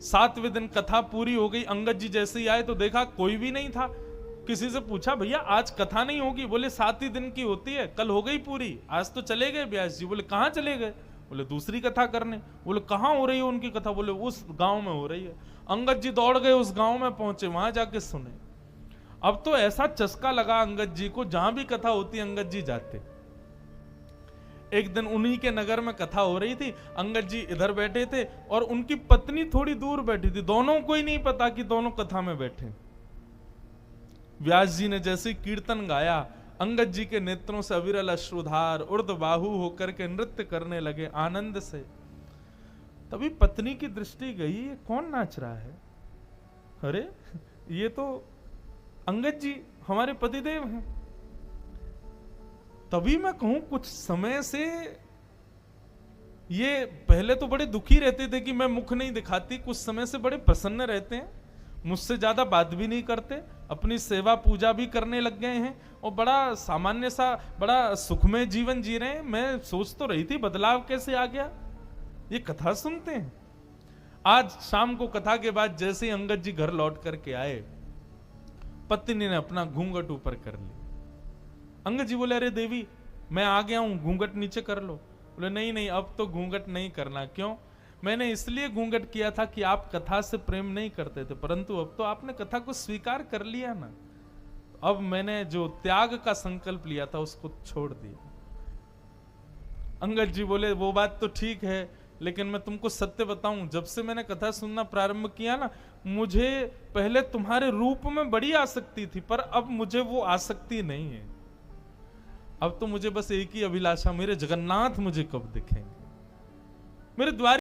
7वें दिन कथा पूरी हो गई। अंगद जी जैसे ही आए तो देखा कोई भी नहीं था। किसी से पूछा, भैया आज कथा नहीं होगी? बोले 7 ही दिन की होती है, कल हो गई पूरी, आज तो चले गए व्यास जी। बोले कहाँ चले गए? बोले दूसरी कथा करने। बोले कहाँ हो रही है उनकी कथा? बोले उस गांव में हो रही है। अंगद जी दौड़ गए, उस गांव में पहुंचे, वहां जाके सुने। अब तो ऐसा चस्का लगा अंगद जी को, जहां भी कथा होती अंगद जी जाते। एक दिन उन्हीं के नगर में कथा हो रही थी, अंगद जी इधर बैठे थे और उनकी पत्नी थोड़ी दूर बैठी थी। दोनों को ही नहीं पता कि दोनों कथा में बैठे। व्यास जी ने जैसे कीर्तन गाया, अंगद जी के नेत्रों से अविरल अश्रुधार उर्ध बाहु होकर के नृत्य करने लगे आनंद से। तभी पत्नी की दृष्टि गई, ये कौन नाच रहा है? अरे ये तो अंगद जी हमारे पतिदेव हैं। तभी मैं कहूं कुछ समय से ये पहले तो बड़े दुखी रहते थे कि मैं मुख नहीं दिखाती, कुछ समय से बड़े प्रसन्न रहते हैं, मुझसे ज्यादा बात भी नहीं करते, अपनी सेवा पूजा भी करने लग गए हैं और बड़ा सामान्य सा बड़ा सुखमय जीवन जी रहे हैं। मैं सोच तो रही थी बदलाव कैसे आ गया, ये कथा सुनते हैं। आज शाम को कथा के बाद जैसे ही अंगद जी घर लौट करके आए, पत्नी ने अपना घूंघट ऊपर कर लिया। अंगद जी बोले, अरे देवी मैं आ गया हूं, घूंघट नीचे कर लो। बोले नहीं नहीं, अब तो घूंघट नहीं करना। क्यों? मैंने इसलिए घूंघट किया था कि आप कथा से प्रेम नहीं करते थे, परंतु अब तो आपने कथा को स्वीकार कर लिया ना, अब मैंने जो त्याग का संकल्प लिया था उसको छोड़ दिया। अंगद जी बोले, वो बात तो ठीक है, लेकिन मैं तुमको सत्य बताऊं, जब से मैंने कथा सुनना प्रारंभ किया ना, मुझे पहले तुम्हारे रूप में बड़ी आसक्ति थी, पर अब मुझे वो आसक्ति नहीं है। अब तो मुझे बस एक ही अभिलाषा, मेरे जगन्नाथ मुझे कब दिखेंगे, मेरे द्वार